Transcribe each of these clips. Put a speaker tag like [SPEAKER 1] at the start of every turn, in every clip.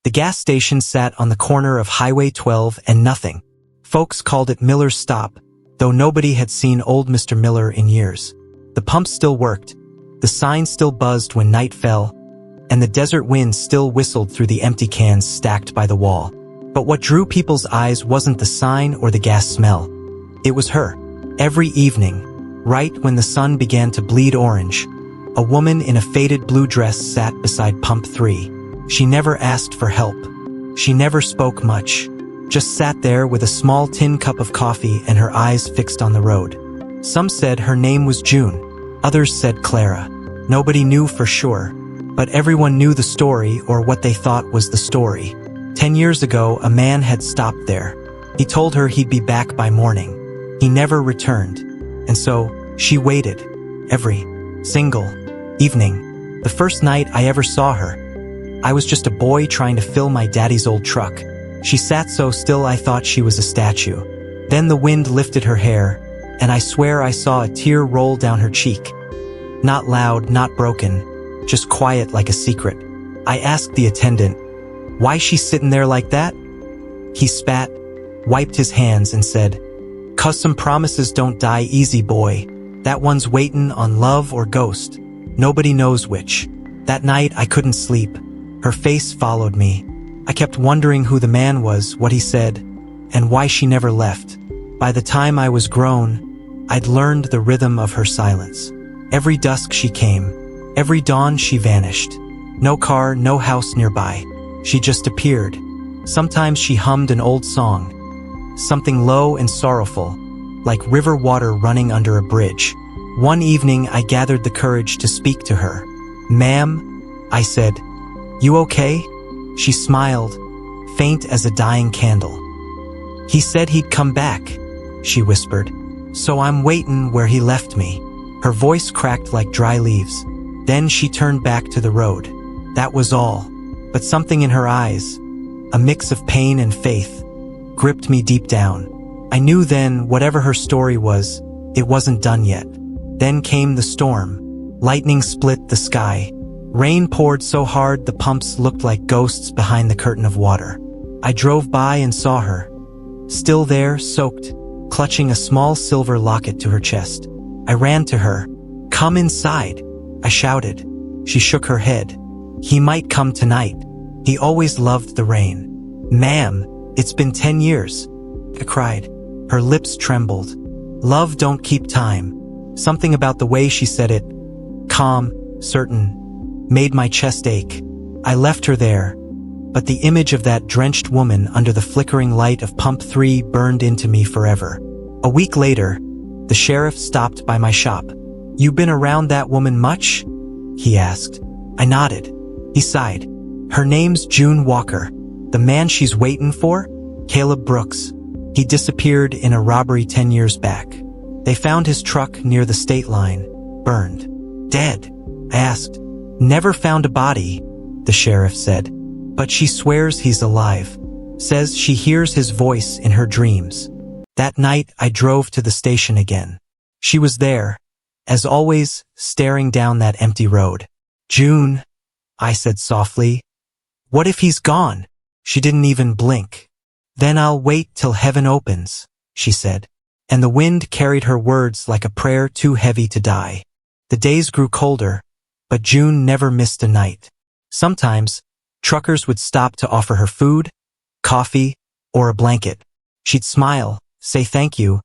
[SPEAKER 1] The gas station sat on the corner of Highway 12 and nothing. Folks called it Miller's Stop, though nobody had seen old Mr. Miller in years. The pump still worked, the sign still buzzed when night fell, and the desert wind still whistled through the empty cans stacked by the wall. But what drew people's eyes wasn't the sign or the gas smell. It was her. Every evening, right when the sun began to bleed orange, a woman in a faded blue dress sat beside Pump 3. She never asked for help. She never spoke much. Just sat there with a small tin cup of coffee and her eyes fixed on the road. Some said her name was June. Others said Clara. Nobody knew for sure, but everyone knew the story or what they thought was the story. 10 years ago, a man had stopped there. He told her he'd be back by morning. He never returned. And so, she waited. Every single evening. The first night I ever saw her, I was just a boy trying to fill my daddy's old truck. She sat so still I thought she was a statue. Then the wind lifted her hair, and I swear I saw a tear roll down her cheek. Not loud, not broken, just quiet like a secret. I asked the attendant, "Why she's sitting there like that?" He spat, wiped his hands and said, "'Cause some promises don't die easy, boy. That one's waitin' on love or ghost. Nobody knows which." That night I couldn't sleep. Her face followed me. I kept wondering who the man was, what he said, and why she never left. By the time I was grown, I'd learned the rhythm of her silence. Every dusk she came. Every dawn she vanished. No car, no house nearby. She just appeared. Sometimes she hummed an old song. Something low and sorrowful, like river water running under a bridge. One evening I gathered the courage to speak to her. "Ma'am," I said, "you okay?" She smiled, faint as a dying candle. "He said he'd come back," she whispered. "So I'm waitin' where he left me." Her voice cracked like dry leaves. Then she turned back to the road. That was all. But something in her eyes, a mix of pain and faith, gripped me deep down. I knew then, whatever her story was, it wasn't done yet. Then came the storm. Lightning split the sky. Rain poured so hard the pumps looked like ghosts behind the curtain of water. I drove by and saw her, still there, soaked, clutching a small silver locket to her chest. I ran to her. "Come inside," I shouted. She shook her head. "He might come tonight. He always loved the rain." "Ma'am, it's been 10 years," I cried. Her lips trembled. Love don't keep time. Something about the way she said it, calm, certain, made my chest ache. I left her there, but the image of that drenched woman under the flickering light of Pump 3 burned into me forever. A week later, the sheriff stopped by my shop. "You been around that woman much?" he asked. I nodded. He sighed. "Her name's June Walker. The man she's waiting for? Caleb Brooks. He disappeared in a robbery 10 years back. They found his truck near the state line, burned. Dead." I asked. "Never found a body," the sheriff said. "But she swears he's alive. Says she hears his voice in her dreams." That night I drove to the station again. She was there, as always, staring down that empty road. "June," I said softly. "What if he's gone?" She didn't even blink. "Then I'll wait till heaven opens," she said. And the wind carried her words like a prayer too heavy to die. The days grew colder, but June never missed a night. Sometimes, truckers would stop to offer her food, coffee, or a blanket. She'd smile, say thank you,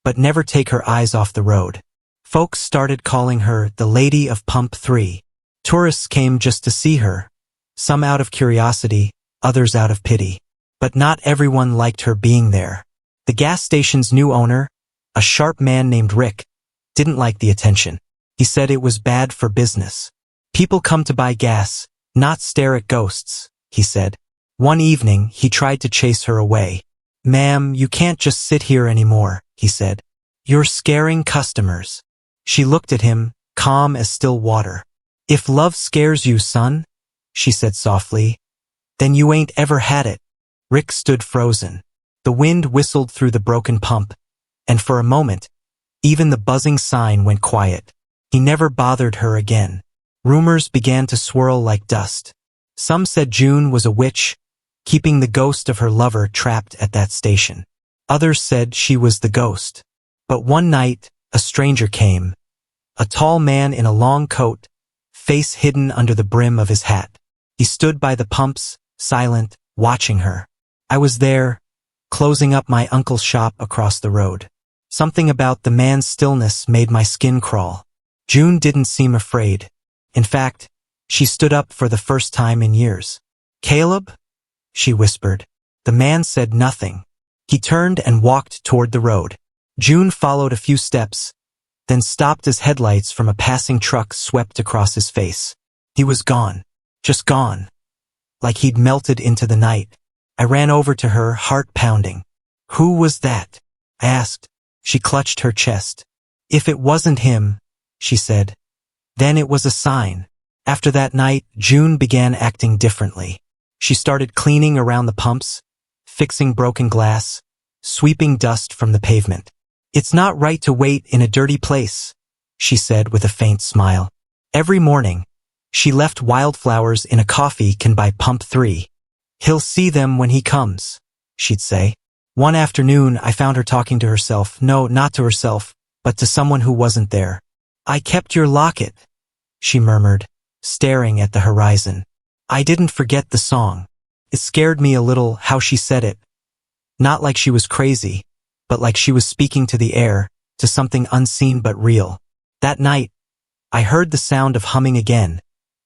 [SPEAKER 1] but never take her eyes off the road. Folks started calling her the Lady of Pump 3. Tourists came just to see her, some out of curiosity, others out of pity. But not everyone liked her being there. The gas station's new owner, a sharp man named Rick, didn't like the attention. He said it was bad for business. "People come to buy gas, not stare at ghosts," he said. One evening, he tried to chase her away. "Ma'am, you can't just sit here anymore," he said. "You're scaring customers." She looked at him, calm as still water. "If love scares you, son," she said softly, "then you ain't ever had it." Rick stood frozen. The wind whistled through the broken pump, and for a moment, even the buzzing sign went quiet. He never bothered her again. Rumors began to swirl like dust. Some said June was a witch, keeping the ghost of her lover trapped at that station. Others said she was the ghost. But one night, a stranger came. A tall man in a long coat, face hidden under the brim of his hat. He stood by the pumps, silent, watching her. I was there, closing up my uncle's shop across the road. Something about the man's stillness made my skin crawl. June didn't seem afraid. In fact, she stood up for the first time in years. "Caleb?" she whispered. The man said nothing. He turned and walked toward the road. June followed a few steps, then stopped as headlights from a passing truck swept across his face. He was gone. Just gone. Like he'd melted into the night. I ran over to her, heart pounding. "Who was that?" I asked. She clutched her chest. "If it wasn't him," she said, "then it was a sign." After that night, June began acting differently. She started cleaning around the pumps, fixing broken glass, sweeping dust from the pavement. "It's not right to wait in a dirty place," she said with a faint smile. Every morning, she left wildflowers in a coffee can by pump 3. "He'll see them when he comes," she'd say. One afternoon, I found her talking to herself. No, not to herself, but to someone who wasn't there. "I kept your locket," she murmured, staring at the horizon. I didn't forget the song. It scared me a little how she said it. Not like she was crazy, but like she was speaking to the air, to something unseen but real. That night, I heard the sound of humming again,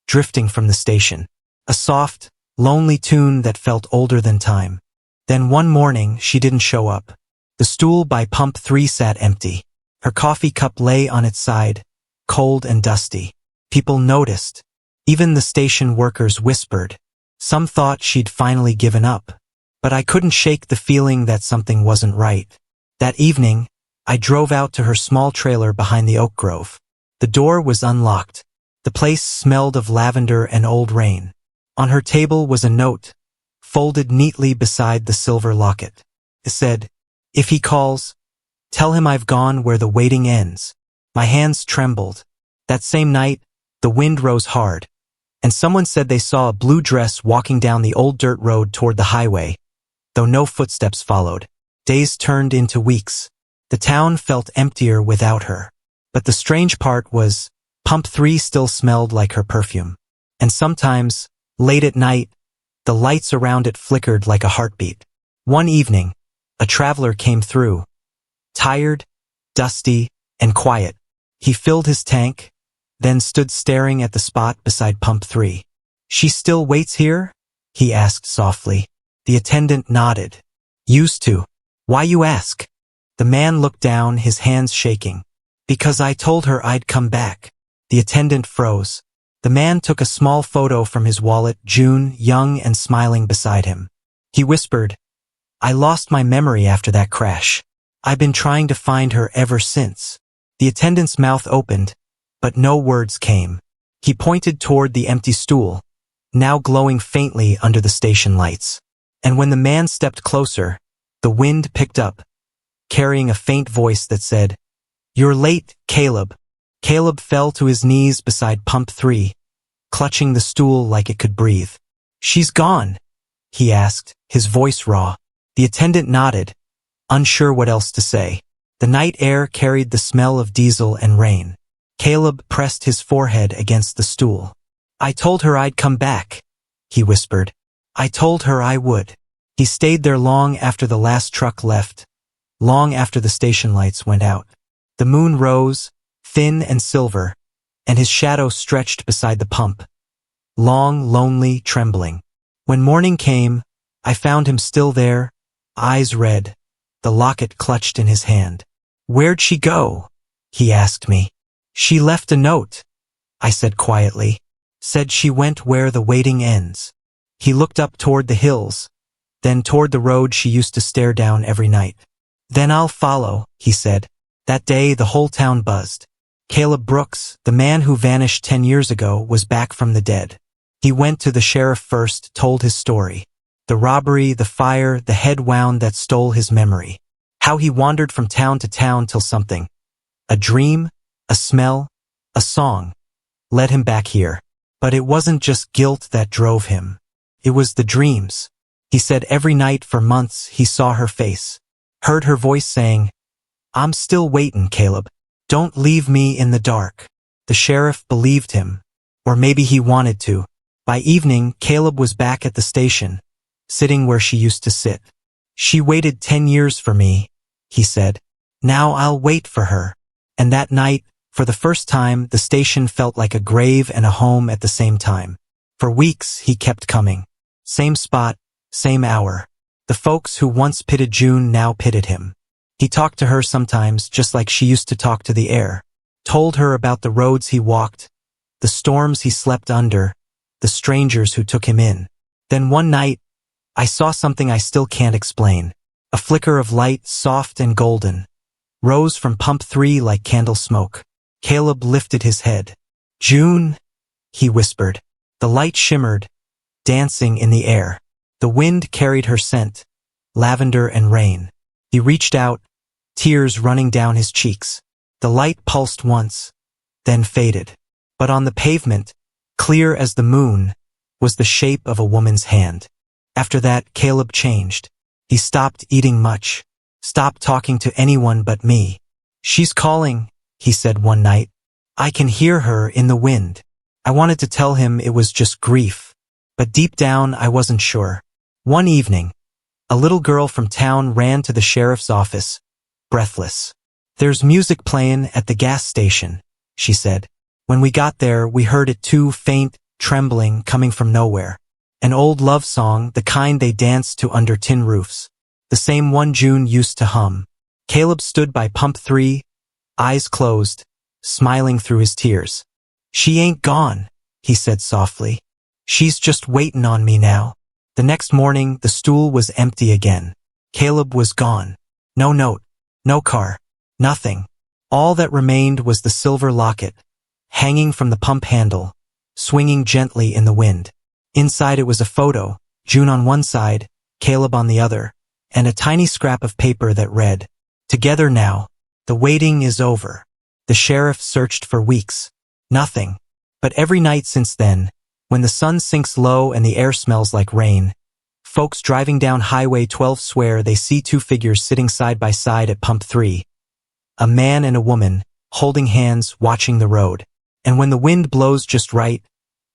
[SPEAKER 1] drifting from the station. A soft, lonely tune that felt older than time. Then one morning, she didn't show up. The stool by pump 3 sat empty. Her coffee cup lay on its side, cold and dusty. People noticed. Even the station workers whispered. Some thought she'd finally given up. But I couldn't shake the feeling that something wasn't right. That evening, I drove out to her small trailer behind the oak grove. The door was unlocked. The place smelled of lavender and old rain. On her table was a note, folded neatly beside the silver locket. It said, "If he calls, tell him I've gone where the waiting ends." My hands trembled. That same night, the wind rose hard, and someone said they saw a blue dress walking down the old dirt road toward the highway, though no footsteps followed. Days turned into weeks. The town felt emptier without her. But the strange part was, pump 3 still smelled like her perfume. And sometimes, late at night, the lights around it flickered like a heartbeat. One evening, a traveler came through. Tired, dusty, and quiet. He filled his tank, then stood staring at the spot beside pump 3. "She still waits here?" he asked softly. The attendant nodded. "Used to. Why you ask?" The man looked down, his hands shaking. "Because I told her I'd come back." The attendant froze. The man took a small photo from his wallet, June, young and smiling beside him. He whispered, "I lost my memory after that crash. I've been trying to find her ever since." The attendant's mouth opened, but no words came. He pointed toward the empty stool, now glowing faintly under the station lights. And when the man stepped closer, the wind picked up, carrying a faint voice that said, "You're late, Caleb." Caleb fell to his knees beside pump 3, clutching the stool like it could breathe. "She's gone?" he asked, his voice raw. The attendant nodded, unsure what else to say. The night air carried the smell of diesel and rain. Caleb pressed his forehead against the stool. "I told her I'd come back," he whispered. "I told her I would." He stayed there long after the last truck left, long after the station lights went out. The moon rose, thin and silver, and his shadow stretched beside the pump, long, lonely, trembling. When morning came, I found him still there, eyes red, the locket clutched in his hand. "Where'd she go?" he asked me. "She left a note," I said quietly. "Said she went where the waiting ends." He looked up toward the hills, then toward the road she used to stare down every night. "Then I'll follow," he said. That day the whole town buzzed. Caleb Brooks, the man who vanished 10 years ago, was back from the dead. He went to the sheriff first, told his story. The robbery, the fire, the head wound that stole his memory. How he wandered from town to town till something, a dream, a smell, a song, led him back here. But it wasn't just guilt that drove him. It was the dreams. He said every night for months he saw her face, heard her voice saying, "I'm still waitin', Caleb. Don't leave me in the dark." The sheriff believed him. Or maybe he wanted to. By evening, Caleb was back at the station, sitting where she used to sit. "She waited 10 years for me," he said. "Now I'll wait for her." And that night, for the first time, the station felt like a grave and a home at the same time. For weeks, he kept coming. Same spot, same hour. The folks who once pitted June now pitted him. He talked to her sometimes just like she used to talk to the air. Told her about the roads he walked, the storms he slept under, the strangers who took him in. Then one night, I saw something I still can't explain. A flicker of light, soft and golden, rose from pump 3 like candle smoke. Caleb lifted his head. "June," he whispered. The light shimmered, dancing in the air. The wind carried her scent, lavender and rain. He reached out, tears running down his cheeks. The light pulsed once, then faded. But on the pavement, clear as the moon, was the shape of a woman's hand. After that, Caleb changed. He stopped eating much, stopped talking to anyone but me. "She's calling," he said one night. "I can hear her in the wind." I wanted to tell him it was just grief, but deep down I wasn't sure. One evening, a little girl from town ran to the sheriff's office, breathless. "There's music playing at the gas station," she said. When we got there, we heard it too, faint, trembling, coming from nowhere. An old love song, the kind they danced to under tin roofs. The same one June used to hum. Caleb stood by pump 3, eyes closed, smiling through his tears. "She ain't gone," he said softly. "She's just waitin' on me now." The next morning, the stool was empty again. Caleb was gone. No note, no car, nothing. All that remained was the silver locket, hanging from the pump handle, swinging gently in the wind. Inside it was a photo, June on one side, Caleb on the other, and a tiny scrap of paper that read, "Together now. The waiting is over." The sheriff searched for weeks. Nothing. But every night since then, when the sun sinks low and the air smells like rain, folks driving down Highway 12 swear they see two figures sitting side by side at pump 3. A man and a woman, holding hands, watching the road. And when the wind blows just right,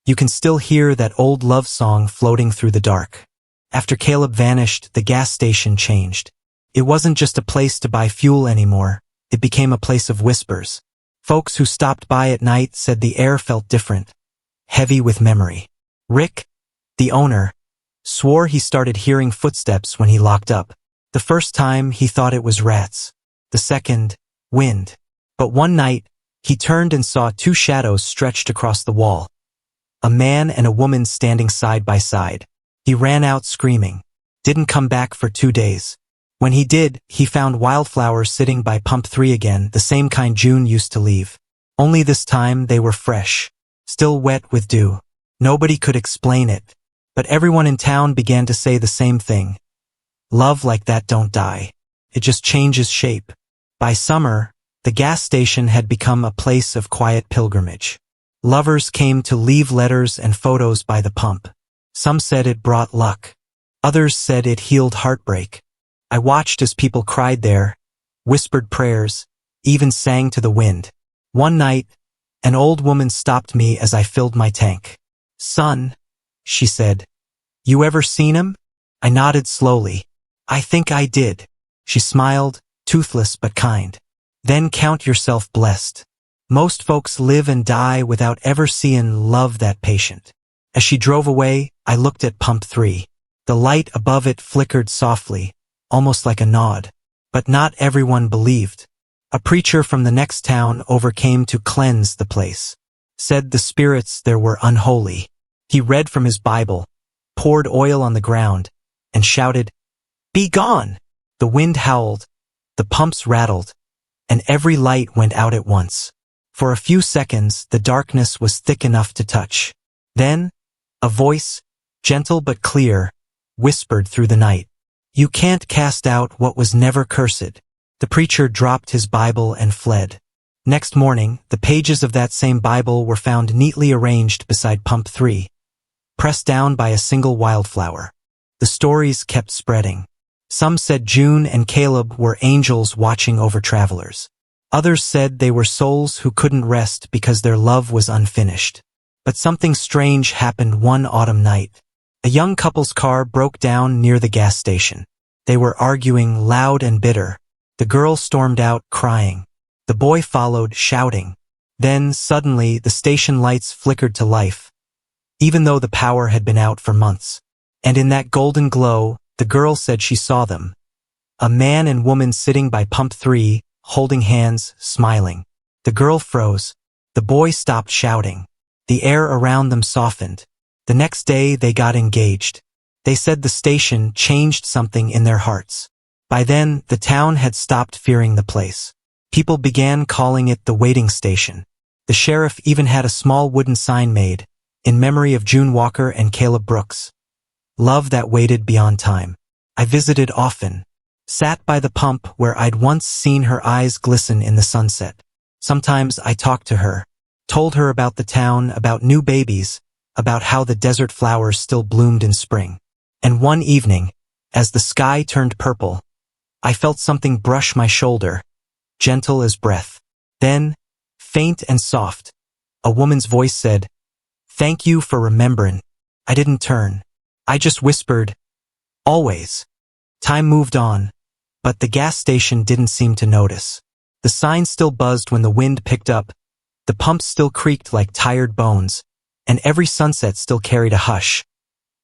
[SPEAKER 1] you can still hear that old love song floating through the dark. After Caleb vanished, the gas station changed. It wasn't just a place to buy fuel anymore. It became a place of whispers. Folks who stopped by at night said the air felt different, heavy with memory. Rick, the owner, swore he started hearing footsteps when he locked up. The first time, he thought it was rats. The second, wind. But one night, he turned and saw two shadows stretched across the wall. A man and a woman standing side by side. He ran out screaming. Didn't come back for 2 days. When he did, he found wildflowers sitting by pump 3 again, the same kind June used to leave. Only this time they were fresh, still wet with dew. Nobody could explain it, but everyone in town began to say the same thing. Love like that don't die. It just changes shape. By summer, the gas station had become a place of quiet pilgrimage. Lovers came to leave letters and photos by the pump. Some said it brought luck. Others said it healed heartbreak. I watched as people cried there, whispered prayers, even sang to the wind. One night, an old woman stopped me as I filled my tank. "Son," she said, "you ever seen him?" I nodded slowly. "I think I did." She smiled, toothless but kind. "Then count yourself blessed. Most folks live and die without ever seeing love that patient." As she drove away, I looked at pump 3. The light above it flickered softly, almost like a nod. But not everyone believed. A preacher from the next town overcame to cleanse the place. Said the spirits there were unholy. He read from his Bible, poured oil on the ground, and shouted, "Be gone!" The wind howled, the pumps rattled, and every light went out at once. For a few seconds, the darkness was thick enough to touch. Then, a voice, gentle but clear, whispered through the night, "You can't cast out what was never cursed." The preacher dropped his Bible and fled. Next morning, the pages of that same Bible were found neatly arranged beside pump 3, pressed down by a single wildflower. The stories kept spreading. Some said June and Caleb were angels watching over travelers. Others said they were souls who couldn't rest because their love was unfinished. But something strange happened one autumn night. A young couple's car broke down near the gas station. They were arguing loud and bitter. The girl stormed out, crying. The boy followed, shouting. Then, suddenly, the station lights flickered to life, even though the power had been out for months. And in that golden glow, the girl said she saw them. A man and woman sitting by pump 3, holding hands, smiling. The girl froze. The boy stopped shouting. The air around them softened. The next day, they got engaged. They said the station changed something in their hearts. By then, the town had stopped fearing the place. People began calling it the waiting station. The sheriff even had a small wooden sign made, in memory of June Walker and Caleb Brooks. Love that waited beyond time. I visited often. Sat by the pump where I'd once seen her eyes glisten in the sunset. Sometimes I talked to her, told her about the town, about new babies, about how the desert flowers still bloomed in spring. And one evening, as the sky turned purple, I felt something brush my shoulder, gentle as breath. Then, faint and soft, a woman's voice said, "Thank you for remembering." I didn't turn. I just whispered, "Always." Time moved on, but the gas station didn't seem to notice. The sign still buzzed when the wind picked up, the pumps still creaked like tired bones, and every sunset still carried a hush,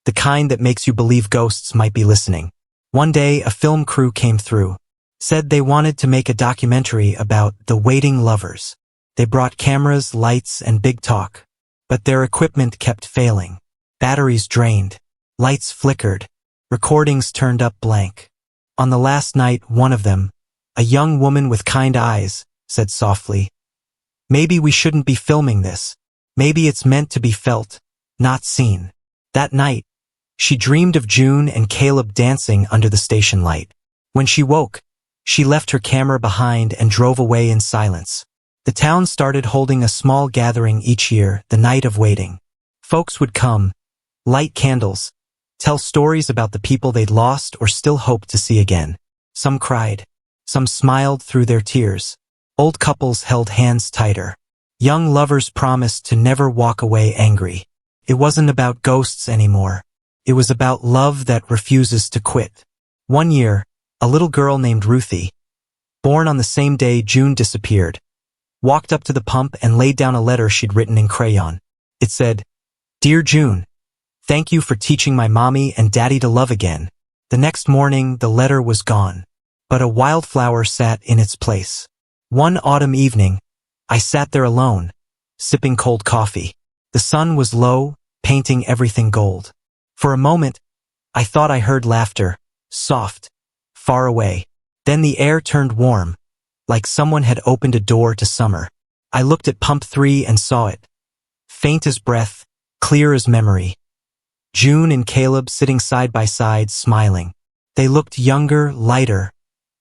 [SPEAKER 1] the kind that makes you believe ghosts might be listening. One day, a film crew came through, said they wanted to make a documentary about the waiting lovers. They brought cameras, lights, and big talk, but their equipment kept failing. Batteries drained, lights flickered, recordings turned up blank. On the last night, one of them, a young woman with kind eyes, said softly, "Maybe we shouldn't be filming this. Maybe it's meant to be felt, not seen." That night, she dreamed of June and Caleb dancing under the station light. When she woke, she left her camera behind and drove away in silence. The town started holding a small gathering each year, the night of waiting. Folks would come, light candles, tell stories about the people they'd lost or still hoped to see again. Some cried. Some smiled through their tears. Old couples held hands tighter. Young lovers promised to never walk away angry. It wasn't about ghosts anymore. It was about love that refuses to quit. One year, a little girl named Ruthie, born on the same day June disappeared, walked up to the pump and laid down a letter she'd written in crayon. It said, "Dear June, thank you for teaching my mommy and daddy to love again." The next morning, the letter was gone, but a wildflower sat in its place. One autumn evening, I sat there alone, sipping cold coffee. The sun was low, painting everything gold. For a moment, I thought I heard laughter, soft, far away. Then the air turned warm, like someone had opened a door to summer. I looked at pump 3 and saw it. Faint as breath, clear as memory. June and Caleb sitting side by side, smiling. They looked younger, lighter,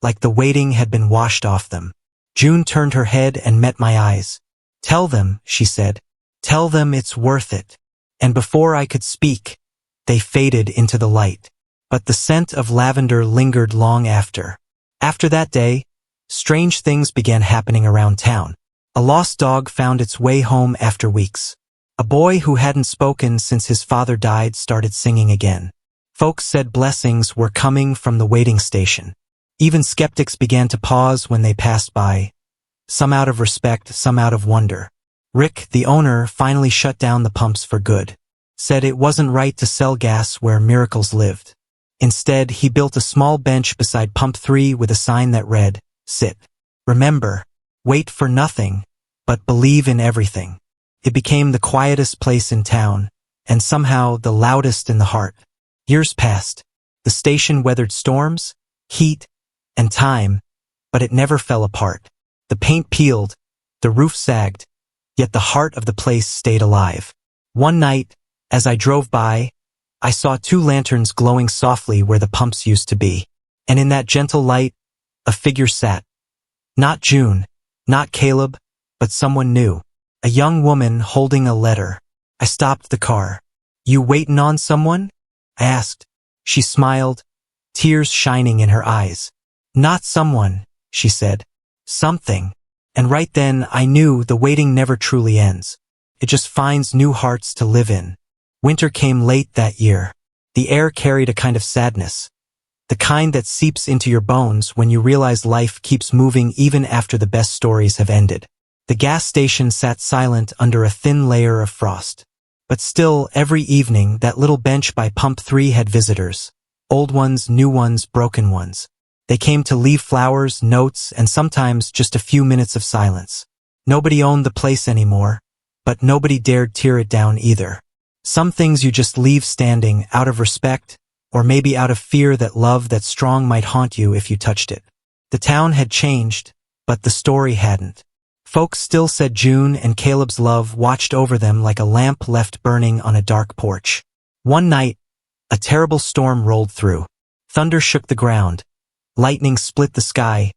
[SPEAKER 1] like the waiting had been washed off them. June turned her head and met my eyes. "Tell them," she said. "Tell them it's worth it." And before I could speak, they faded into the light. But the scent of lavender lingered long after. After that day, strange things began happening around town. A lost dog found its way home after weeks. A boy who hadn't spoken since his father died started singing again. Folks said blessings were coming from the waiting station. Even skeptics began to pause when they passed by, some out of respect, some out of wonder. Rick, the owner, finally shut down the pumps for good. Said it wasn't right to sell gas where miracles lived. Instead, he built a small bench beside pump 3 with a sign that read, "Sit. Remember, wait for nothing, but believe in everything." It became the quietest place in town, and somehow the loudest in the heart. Years passed. The station weathered storms, heat, and time, but it never fell apart. The paint peeled, the roof sagged, yet the heart of the place stayed alive. One night, as I drove by, I saw 2 lanterns glowing softly where the pumps used to be. And in that gentle light, a figure sat. Not June, not Caleb, but someone new. A young woman holding a letter. I stopped the car. "You waitin' on someone?" I asked. She smiled, tears shining in her eyes. Not someone, she said. Something. And right then I knew the waiting never truly ends. It just finds new hearts to live in. Winter came late that year. The air carried a kind of sadness. The kind that seeps into your bones when you realize life keeps moving even after the best stories have ended. The gas station sat silent under a thin layer of frost. But still, every evening, that little bench by Pump 3 had visitors. Old ones, new ones, broken ones. They came to leave flowers, notes, and sometimes just a few minutes of silence. Nobody owned the place anymore, but nobody dared tear it down either. Some things you just leave standing out of respect, or maybe out of fear that love that strong might haunt you if you touched it. The town had changed, but the story hadn't. Folks still said June and Caleb's love watched over them like a lamp left burning on a dark porch. One night, a terrible storm rolled through. Thunder shook the ground, lightning split the sky,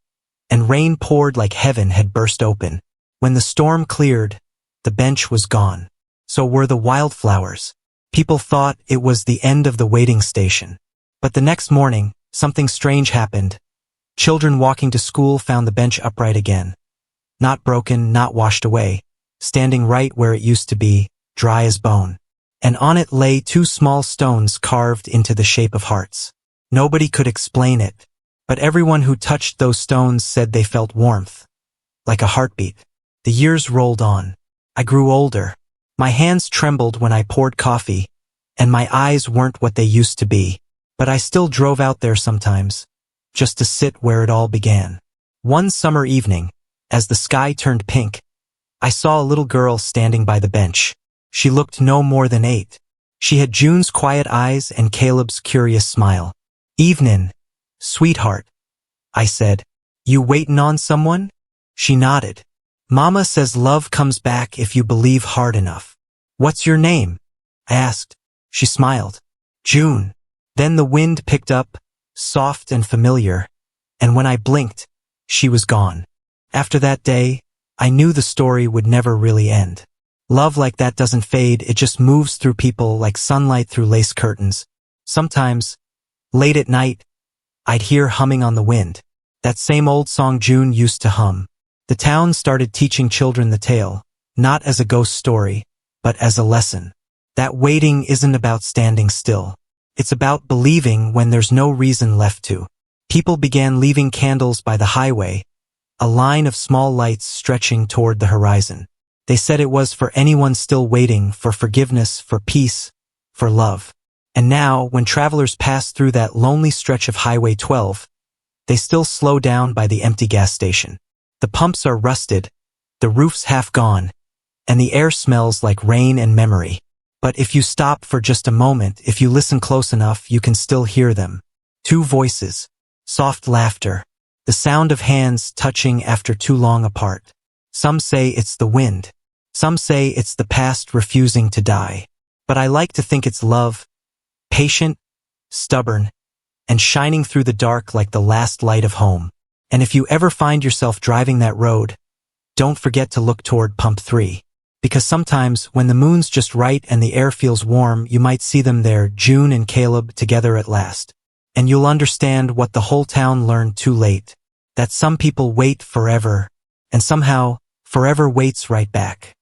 [SPEAKER 1] and rain poured like heaven had burst open. When the storm cleared, the bench was gone. So were the wildflowers. People thought it was the end of the waiting station. But the next morning, something strange happened. Children walking to school found the bench upright again. Not broken, not washed away, standing right where it used to be, dry as bone. And on it lay 2 small stones carved into the shape of hearts. Nobody could explain it, but everyone who touched those stones said they felt warmth, like a heartbeat. The years rolled on. I grew older. My hands trembled when I poured coffee, and my eyes weren't what they used to be, but I still drove out there sometimes, just to sit where it all began. One summer evening, as the sky turned pink, I saw a little girl standing by the bench. She looked no more than 8. She had June's quiet eyes and Caleb's curious smile. "Evenin', sweetheart," I said. "You waitin' on someone?" She nodded. "Mama says love comes back if you believe hard enough." "What's your name?" I asked. She smiled. "June." Then the wind picked up, soft and familiar, and when I blinked, she was gone. After that day, I knew the story would never really end. Love like that doesn't fade, it just moves through people like sunlight through lace curtains. Sometimes, late at night, I'd hear humming on the wind, that same old song June used to hum. The town started teaching children the tale, not as a ghost story, but as a lesson. That waiting isn't about standing still. It's about believing when there's no reason left to. People began leaving candles by the highway, a line of small lights stretching toward the horizon. They said it was for anyone still waiting for forgiveness, for peace, for love. And now, when travelers pass through that lonely stretch of Highway 12, they still slow down by the empty gas station. The pumps are rusted, the roof's half gone, and the air smells like rain and memory. But if you stop for just a moment, if you listen close enough, you can still hear them. 2 voices, soft laughter, the sound of hands touching after too long apart. Some say it's the wind. Some say it's the past refusing to die. But I like to think it's love, patient, stubborn, and shining through the dark like the last light of home. And if you ever find yourself driving that road, don't forget to look toward Pump 3. Because sometimes, when the moon's just right and the air feels warm, you might see them there, June and Caleb, together at last. And you'll understand what the whole town learned too late. That some people wait forever, and somehow, forever waits right back.